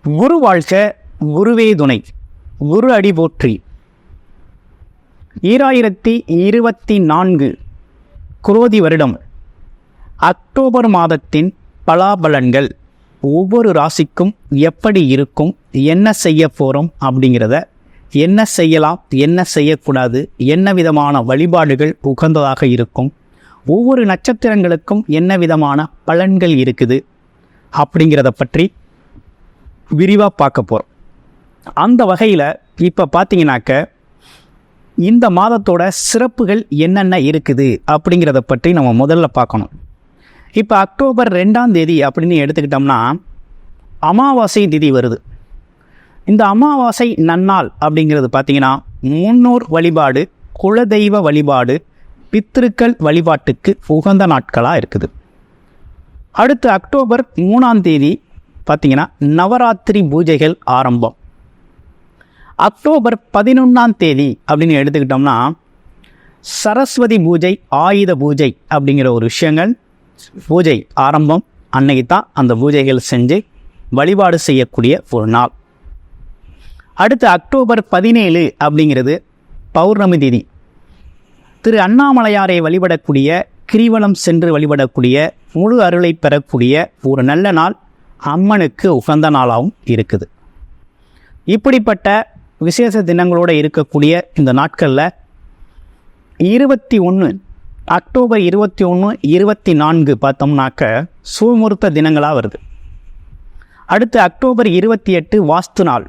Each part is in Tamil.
குரு வாழ்க, குருவே துணை, குரு அடி போற்றி. 2024 குரோதி வருடம் அக்டோபர் மாதத்தின் பலாபலன்கள் ஒவ்வொரு ராசிக்கும் எப்படி இருக்கும், என்ன செய்ய போகிறோம் அப்படிங்கிறத, என்ன செய்யலாம், என்ன செய்யக்கூடாது, என்ன விதமான வழிபாடுகள் உகந்ததாக இருக்கும், ஒவ்வொரு நட்சத்திரங்களுக்கும் என்ன விதமான பலன்கள் இருக்குது அப்படிங்கிறத பற்றி விரிவாக பார்க்க போகிறோம். அந்த வகையில் இப்போ பார்த்தீங்கன்னாக்க இந்த மாதத்தோட சிறப்புகள் என்னென்ன இருக்குது அப்படிங்கிறத பற்றி நம்ம முதல்ல பார்க்கணும். இப்போ அக்டோபர் 2ஆம் தேதி அப்படின்னு எடுத்துக்கிட்டோம்னா அமாவாசை திதி வருது. இந்த அமாவாசை நன்னாள் அப்படிங்கிறது பார்த்திங்கன்னா முன்னோர் வழிபாடு, குலதெய்வ வழிபாடு, பித்திருக்கள் வழிபாட்டுக்கு உகந்த நாட்களாக இருக்குது. அடுத்து அக்டோபர் 3ஆம் தேதி பார்த்திங்கன்னா நவராத்திரி பூஜைகள் ஆரம்பம். அக்டோபர் 11ஆம் தேதி அப்படின்னு எடுத்துக்கிட்டோம்னா சரஸ்வதி பூஜை, ஆயுத பூஜை அப்படிங்கிற ஒரு விஷயங்கள் பூஜை ஆரம்பம். அன்னைக்கு தான் அந்த பூஜைகள் செஞ்சு வழிபாடு செய்யக்கூடிய ஒரு நாள். அடுத்து அக்டோபர் 17 அப்படிங்கிறது பௌர்ணமி தேதி. திரு அண்ணாமலையாரை வழிபடக்கூடிய, கிரிவலம் சென்று வழிபடக்கூடிய, முழு அருளை பெறக்கூடிய ஒரு நல்ல நாள், அம்மனுக்கு உகந்த நாளாகவும் இருக்குது. இப்படிப்பட்ட விசேஷ தினங்களோடு இருக்கக்கூடிய இந்த நாட்களில் 21 அக்டோபர் 21, 24 பார்த்தோம்னாக்க சுமுகூர்த்த தினங்களாக வருது. அடுத்து அக்டோபர் 28 வாஸ்து நாள்.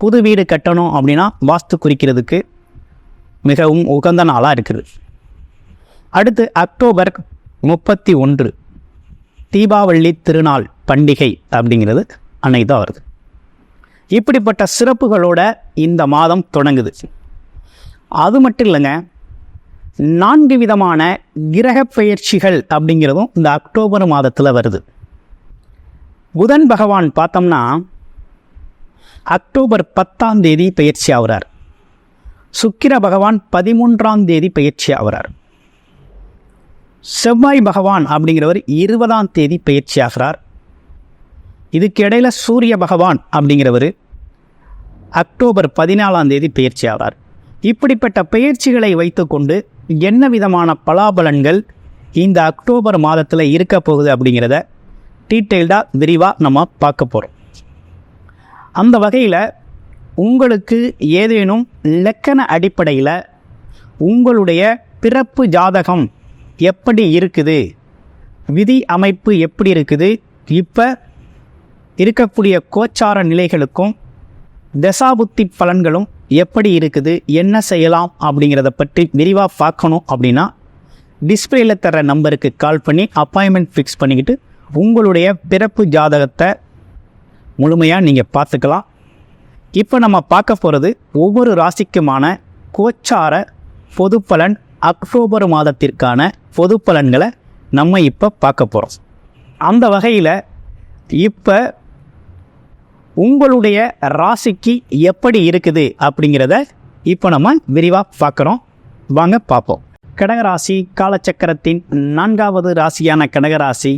புது வீடு கட்டணும் அப்படின்னா வாஸ்து குறிக்கிறதுக்கு மிகவும் உகந்த நாளாக இருக்குது. அடுத்து அக்டோபர் 31 தீபாவளி திருநாள் பண்டிகை அப்படிங்கிறது அன்னைக்கு தான் வருது. இப்படிப்பட்ட சிறப்புகளோட இந்த மாதம் தொடங்குது. அது மட்டும் இல்லைங்க, 4 விதமான கிரக பெயர்ச்சிகள் அப்படிங்கிறதும் இந்த அக்டோபர் மாதத்தில் வருது. புதன் பகவான் பார்த்தோம்னா அக்டோபர் 10ஆம் தேதி பெயர்ச்சி ஆகிறார். சுக்கிர பகவான் 13ஆம் தேதி பெயர்ச்சி ஆகிறார். செவ்வாய் பகவான் அப்படிங்கிறவர் 20ஆம் தேதி பெயர்ச்சி ஆகிறார். இதுக்கு இடையில சூரிய பகவான் அப்படிங்கிறவர் அக்டோபர் 14ஆம் தேதி பெயர்ச்சி ஆகிறார். இப்படிப்பட்ட பெயர்ச்சிகளை வைத்துக்கொண்டு என்ன விதமான பலாபலன்கள் இந்த அக்டோபர் மாதத்தில் இருக்க போகுது அப்படிங்கிறத டீட்டெயில்டாக விரிவாக நம்ம பார்க்க போகிறோம். அந்த வகையில் உங்களுக்கு ஏதேனும் இலக்கண அடிப்படையில் உங்களுடைய பிறப்பு ஜாதகம் எப்படி இருக்குது, விதி அமைப்பு எப்படி இருக்குது, இப்போ இருக்கக்கூடிய கோச்சார நிலைகளுக்கும் தசாபுத்தி பலன்களும் எப்படி இருக்குது, என்ன செய்யலாம் அப்படிங்கிறத பற்றி விரிவாக பார்க்கணும் அப்படின்னா டிஸ்பிளேயில் தர நம்பருக்கு கால் பண்ணி அப்பாயின்மெண்ட் ஃபிக்ஸ் பண்ணிக்கிட்டு உங்களுடைய பிறப்பு ஜாதகத்தை முழுமையாக நீங்கள் பார்த்துக்கலாம். இப்போ நம்ம பார்க்க போகிறது ஒவ்வொரு ராசிக்குமான கோச்சார பொது பலன், அக்டோபர் மாதத்திற்கான பொது பலன்களை நம்ம இப்போ பார்க்க போகிறோம். அந்த வகையில் இப்போ உங்களுடைய ராசிக்கு எப்படி இருக்குது அப்படிங்கிறத இப்போ நம்ம விரிவாக பார்க்குறோம். வாங்க பார்ப்போம். கடகராசி காலச்சக்கரத்தின் 4வது ராசியான கடகராசி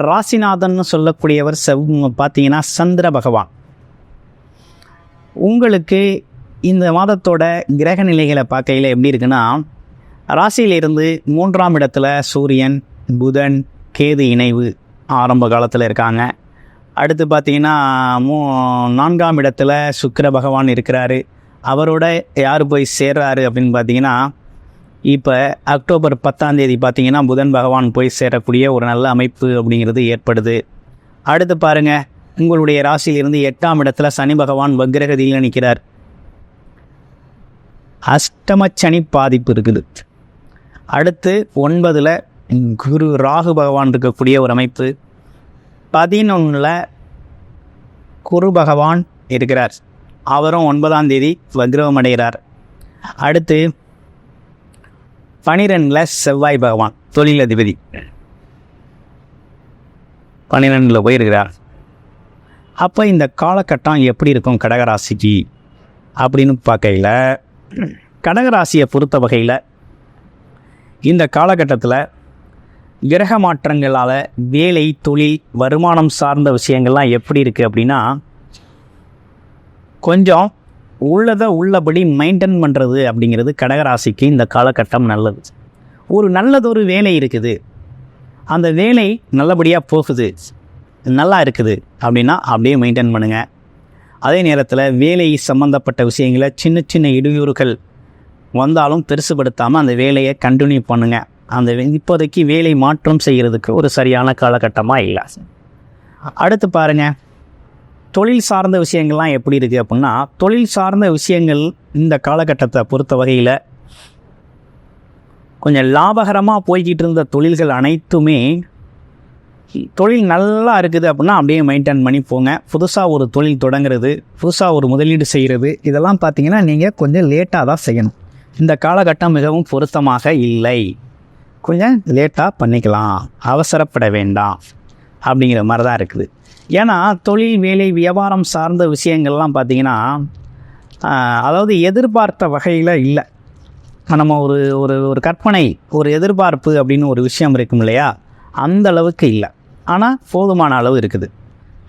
ராசிநாதன் சொல்லக்கூடியவர் பார்த்தீங்கன்னா சந்திர பகவான். உங்களுக்கு இந்த மாதத்தோட கிரக நிலைகளை பார்க்கையில் எப்படி இருக்குன்னா, ராசியிலிருந்து 3ஆம் இடத்துல சூரியன், புதன், கேது இணைவு ஆரம்ப காலத்தில் இருக்காங்க. அடுத்து பார்த்திங்கன்னா 4ஆம் இடத்துல சுக்கிர பகவான் இருக்கிறாரு. அவரோட யார் போய் சேர்றாரு அப்படின்னு பார்த்தீங்கன்னா இப்போ அக்டோபர் 10ஆம் தேதி பார்த்திங்கன்னா புதன் பகவான் போய் சேரக்கூடிய ஒரு நல்ல அமைப்பு அப்படிங்கிறது ஏற்படுது. அடுத்து பாருங்கள், உங்களுடைய ராசியிலிருந்து 8ஆம் இடத்துல சனி பகவான் வக்ரகதியில் நிற்கிறார். அஷ்டமச்சனி பாதிப்பு இருக்குது. அடுத்து 9ல் குரு ராகு பகவான் இருக்கக்கூடிய ஒரு அமைப்பு. 11ல் குரு பகவான் இருக்கிறார். அவரும் 9ஆம் தேதி வக்ரம் அடைகிறார். அடுத்து 12ல் செவ்வாய் பகவான் தொழிலதிபதி 12ல் போயிருக்கிறார். அப்போ இந்த காலகட்டம் எப்படி இருக்கும் கடகராசிக்கு அப்படின்னு பார்க்கையில், கடகராசியை பொறுத்த வகையில் இந்த காலகட்டத்தில் கிரக மாற்றங்களால் வேலை, தொழில், வருமானம் சார்ந்த விஷயங்கள்லாம் எப்படி இருக்குது அப்படின்னா கொஞ்சம் உள்ளதை உள்ளபடி மெயின்டைன் பண்ணுறது அப்படிங்கிறது கடகராசிக்கு இந்த காலகட்டம் நல்லது. ஒரு நல்லதொரு வேலை இருக்குது, அந்த வேலை நல்லபடியாக போகுது, நல்லா இருக்குது அப்படின்னா அப்படியே மெயின்டைன் பண்ணுங்கள். அதே நேரத்தில் வேலை சம்மந்தப்பட்ட விஷயங்களை சின்ன சின்ன இடையூறுகள் வந்தாலும் பெருசுபடுத்தாமல் அந்த வேலையை கண்டினியூ பண்ணுங்கள். அந்த இப்போதைக்கு வேலை மாற்றம் செய்கிறதுக்கு ஒரு சரியான காலகட்டமாக இல்லை. அடுத்து பாருங்கள், தொழில் சார்ந்த விஷயங்கள்லாம் எப்படி இருக்குது அப்படின்னா, தொழில் சார்ந்த விஷயங்கள் இந்த காலகட்டத்தை பொறுத்த வகையில் கொஞ்சம் லாபகரமாக போய்கிட்டு இருந்த தொழில்கள் அனைத்துமே தொழில் நல்லா இருக்குது அப்படின்னா அப்படியே மெயின்டைன் பண்ணி போங்க. புதுசாக ஒரு தொழில் தொடங்குறது, புதுசாக ஒரு முதலீடு செய்கிறது, இதெல்லாம் பார்த்திங்கன்னா நீங்கள் கொஞ்சம் லேட்டாக தான் செய்யணும். இந்த காலகட்டம் மிகவும் பொருத்தமாக இல்லை, கொஞ்சம் லேட்டாக பண்ணிக்கலாம், அவசரப்பட வேண்டாம் அப்படிங்கிற மாதிரி தான் இருக்குது. ஏன்னா தொழில் வேலை வியாபாரம் சார்ந்த விஷயங்கள்லாம் பார்த்திங்கன்னா அதாவது எதிர்பார்த்த வகையில் இல்லை. நம்ம ஒரு ஒரு ஒரு கற்பனை, ஒரு எதிர்பார்ப்பு அப்படின்னு ஒரு விஷயம் இருக்கும் இல்லையா, அந்த அளவுக்கு இல்லை, ஆனால் போதுமான அளவு இருக்குது.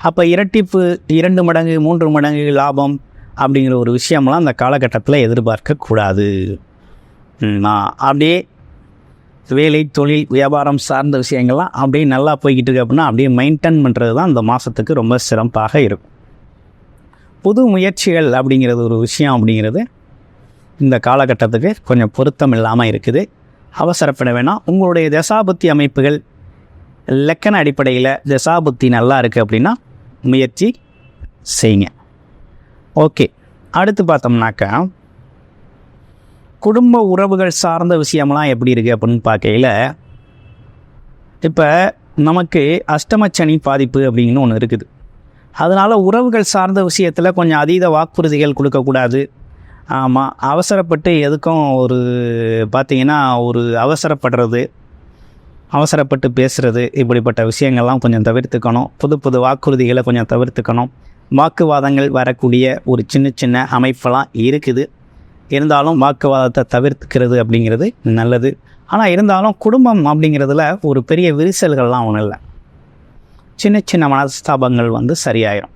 அப்போ இரட்டிப்பு, 2 மடங்கு 3 மடங்கு லாபம் அப்படிங்கிற ஒரு விஷயம்லாம் அந்த காலகட்டத்தில் எதிர்பார்க்கக்கூடாது. அப்படியே வேலை தொழில் வியாபாரம் சார்ந்த விஷயங்கள்லாம் அப்படியே நல்லா போய்கிட்டு இருக்கு அப்படின்னா அப்படியே மெயின்டைன் பண்ணுறது தான் இந்த மாதத்துக்கு ரொம்ப சிறப்பாக இருக்கும். புது முயற்சிகள் அப்படிங்கிறது ஒரு விஷயம் அப்படிங்கிறது இந்த காலகட்டத்துக்கு கொஞ்சம் பொருத்தம் இல்லாமல் இருக்குது. அவசரப்பட வேணாம். உங்களுடைய தசாபுத்தி அமைப்புகள் லக்கண அடிப்படையில் தசாபுத்தி நல்லா இருக்குது அப்படின்னா முயற்சி செய்யுங்க. ஓகே, அடுத்து பார்த்தோம்னாக்கா குடும்ப உறவுகள் சார்ந்த விஷயம்லாம் எப்படி இருக்குது அப்படின்னு பார்க்கையில், இப்போ நமக்கு அஷ்டமச்சனி பாதிப்பு அப்படிங்கிற ஒன்று இருக்குது. அதனால் உறவுகள் சார்ந்த விஷயத்தில் கொஞ்சம் அதீத வாக்குறுதிகள் கொடுக்கக்கூடாது. ஆமாம், அவசரப்பட்டு எதுக்கும் ஒரு பார்த்திங்கன்னா ஒரு அவசரப்படுறது, அவசரப்பட்டு பேசுகிறது, இப்படிப்பட்ட விஷயங்கள்லாம் கொஞ்சம் தவிர்த்துக்கணும். புது புது வாக்குறுதிகளை கொஞ்சம் தவிர்த்துக்கணும். வாக்குவாதங்கள் வரக்கூடிய ஒரு சின்ன சின்ன அமைப்பெல்லாம் இருக்குது. இருந்தாலும் வாக்குவாதத்தை தவிர்த்துக்கிறது அப்படிங்கிறது நல்லது. ஆனால் இருந்தாலும் குடும்பம் அப்படிங்கிறதுல ஒரு பெரிய விரிசல்கள்லாம் ஒன்றும் இல்லை, சின்ன சின்ன மனஸ்தாபங்கள் வந்து சரியாயிடும்.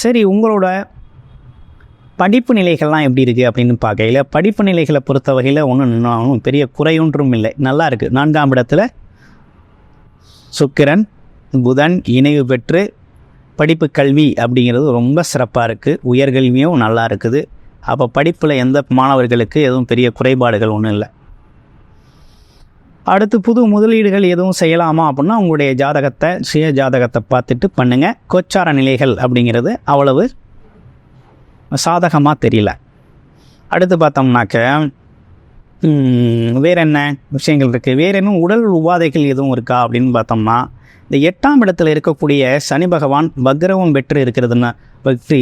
சரி, உங்களோட படிப்பு நிலைகள்லாம் எப்படி இருக்குது அப்படின்னு பார்க்கையில், படிப்பு நிலைகளை பொறுத்த வகையில் ஒன்றும் பெரிய குறையொன்றும் இல்லை, நல்லா இருக்குது. 4ஆம் இடத்துல சுக்கிரன் புதன் இணைவு பெற்று படிப்பு கல்வி அப்படிங்கிறது ரொம்ப சிறப்பாக இருக்குது. உயர்கல்வியும் நல்லா இருக்குது. அப்போ படிப்பில் எந்த மாணவர்களுக்கு எதுவும் பெரிய குறைபாடுகள் ஒன்றும் இல்லை. அடுத்து புது முதலீடுகள் எதுவும் செய்யலாமா அப்படின்னா உங்களுடைய ஜாதகத்தை, சுய ஜாதகத்தை பார்த்துட்டு பண்ணுங்கள். கோச்சார நிலைகள் அப்படிங்கிறது அவ்வளவு சாதகமாக தெரியல. அடுத்து பார்த்தோம்னாக்க வேறு என்ன விஷயங்கள் இருக்குது, வேறு இன்னும் உடல் உபாதைகள் எதுவும் இருக்கா அப்படின்னு பார்த்தோம்னா, இந்த 8ஆம் இடத்துல இருக்கக்கூடிய சனி பகவான் வக்ரவம் பெற்று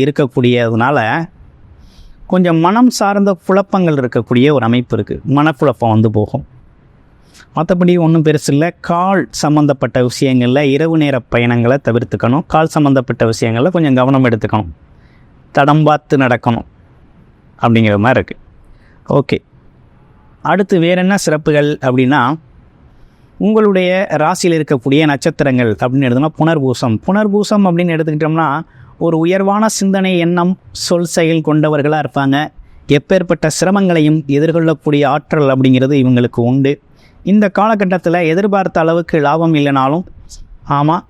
இருக்கக்கூடியதுனால கொஞ்சம் மனம் சார்ந்த குழப்பங்கள் இருக்கக்கூடிய ஒரு அமைப்பு இருக்குது. மனக்குழப்பம் வந்து போகும். மற்றபடி ஒன்றும் பெருசு இல்லை. கால் சம்மந்தப்பட்ட விஷயங்களில் இரவு நேர பயணங்களை தவிர்த்துக்கணும். கால் சம்மந்தப்பட்ட விஷயங்களில் கொஞ்சம் கவனம் எடுத்துக்கணும். தடம் பார்த்து நடக்கணும் அப்படிங்கிற மாதிரி இருக்குது. ஓகே, அடுத்து வேறு என்ன சிறப்புகள் அப்படின்னா, உங்களுடைய ராசியில் இருக்கக்கூடிய நட்சத்திரங்கள் அப்படின்னு எடுத்தோம்னா புனர்பூசம் அப்படின்னு எடுத்துக்கிட்டோம்னா ஒரு உயர்வான சிந்தனை, எண்ணம், சொல், செயல் கொண்டவர்களாக இருப்பாங்க. எப்பேற்பட்ட சிரமங்களையும் எதிர்கொள்ளக்கூடிய ஆற்றல் அப்படிங்கிறது இவங்களுக்கு உண்டு. இந்த காலகட்டத்தில் எதிர்பார்த்த அளவுக்கு லாபம் இல்லைனாலும் ஆமாம்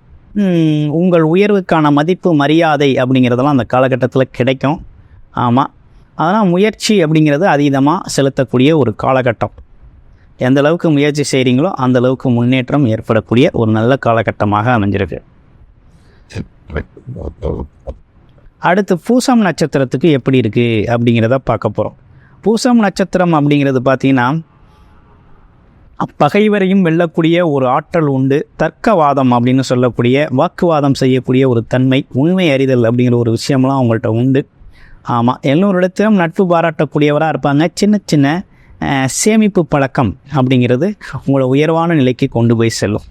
உங்கள் உயர்வுக்கான மதிப்பு, மரியாதை அப்படிங்கிறதெல்லாம் அந்த காலகட்டத்தில் கிடைக்கும். ஆமாம், அதனால் முயற்சி அப்படிங்கிறது அதீதமாக செலுத்தக்கூடிய ஒரு காலகட்டம். எந்த அளவுக்கு முயற்சி செய்கிறீங்களோ அந்த அளவுக்கு முன்னேற்றம் ஏற்படக்கூடிய ஒரு நல்ல காலகட்டமாக அமைஞ்சிருக்கு. அடுத்து பூசம் நட்சத்திரத்துக்கு எப்படி இருக்குது அப்படிங்கிறத பார்க்க போகிறோம். பூசம் நட்சத்திரம் அப்படிங்கிறது பார்த்திங்கன்னா பகைவரையும் வெல்லக்கூடிய ஒரு ஆற்றல் உண்டு. தர்க்கவாதம் அப்படின்னு சொல்லக்கூடிய வாக்குவாதம் செய்யக்கூடிய ஒரு தன்மை, உண்மை அறிதல் அப்படிங்கிற ஒரு விஷயம்லாம் அவங்கள்ட்ட உண்டு. ஆமாம், எல்லோரிடத்திலும் நட்பு பாராட்டக்கூடியவராக இருப்பாங்க. சின்ன சின்ன சேமிப்பு பழக்கம் அப்படிங்கிறது உங்களை உயர்வான நிலைக்கு கொண்டு போய் செல்லும்.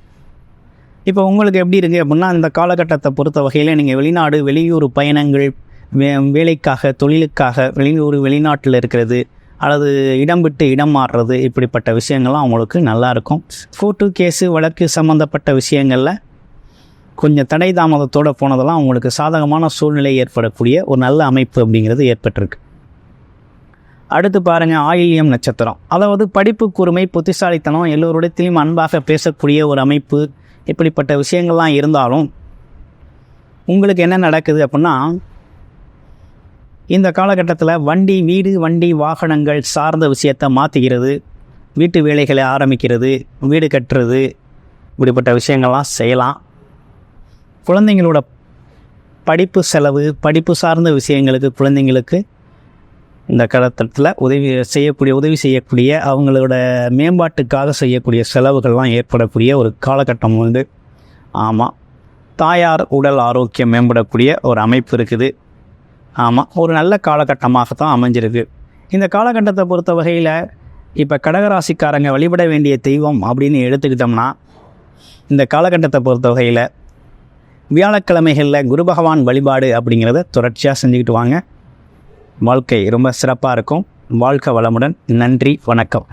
இப்போ உங்களுக்கு எப்படி இருக்குது அப்படின்னா, இந்த காலகட்டத்தை பொறுத்த வகையில் நீங்கள் வெளிநாடு, வெளியூர் பயணங்கள், வேலைக்காக, தொழிலுக்காக வெளிநாட்டில் இருக்கிறது அல்லது இடம் விட்டு இடம் மாறுறது, இப்படிப்பட்ட விஷயங்கள்லாம் அவங்களுக்கு நல்லாயிருக்கும். கோர்ட்டு கேஸு வழக்கு சம்மந்தப்பட்ட விஷயங்களில் கொஞ்சம் தடை தாமதத்தோடு போனதெல்லாம் உங்களுக்கு சாதகமான சூழ்நிலை ஏற்படக்கூடிய ஒரு நல்ல அமைப்பு அப்படிங்கிறது ஏற்பட்டிருக்கு. அடுத்து பாருங்கள், ஆயில்யம் நட்சத்திரம். அதாவது படிப்பு கூர்மை, புத்திசாலித்தனம், எல்லோருடையத்திலையும் அன்பாக பேசக்கூடிய ஒரு அமைப்பு, இப்படிப்பட்ட விஷயங்கள்லாம் இருந்தாலும் உங்களுக்கு என்ன நடக்குது அப்படின்னா, இந்த காலகட்டத்தில் வண்டி, வீடு, வண்டி, வாகனங்கள் சார்ந்த விஷயத்தை மாற்றிக்கிறது, வீட்டு வேலைகளை ஆரம்பிக்கிறது, வீடு கட்டுறது, இப்படிப்பட்ட விஷயங்கள்லாம் செய்யலாம். குழந்தைங்களோட படிப்பு செலவு, படிப்பு சார்ந்த விஷயங்களுக்கு குழந்தைங்களுக்கு இந்த காலகட்டத்தில் உதவி செய்யக்கூடிய அவங்களோட மேம்பாட்டுக்காக செய்யக்கூடிய செலவுகள்லாம் ஏற்படக்கூடிய ஒரு காலகட்டம் உண்டு. ஆமாம், தாயார் உடல் ஆரோக்கியம் மேம்படக்கூடிய ஒரு அமைப்பு இருக்குது. ஆமாம், ஒரு நல்ல காலகட்டமாக தான் அமைஞ்சிருக்கு. இந்த காலகட்டத்தை பொறுத்த வகையில் இப்போ கடகராசிக்காரங்க வழிபட வேண்டிய தெய்வம் அப்படின்னு எடுத்துக்கிட்டோம்னா, இந்த காலகட்டத்தை பொறுத்த வகையில் வியாழக்கிழமைகளில் குரு பகவான் வழிபாடு அப்படிங்கிறத தொடர்ச்சியாக செஞ்சுக்கிட்டு வாங்க. வாழ்க்கை ரொம்ப சிறப்பாக இருக்கும். வாழ்க வளமுடன். நன்றி, வணக்கம்.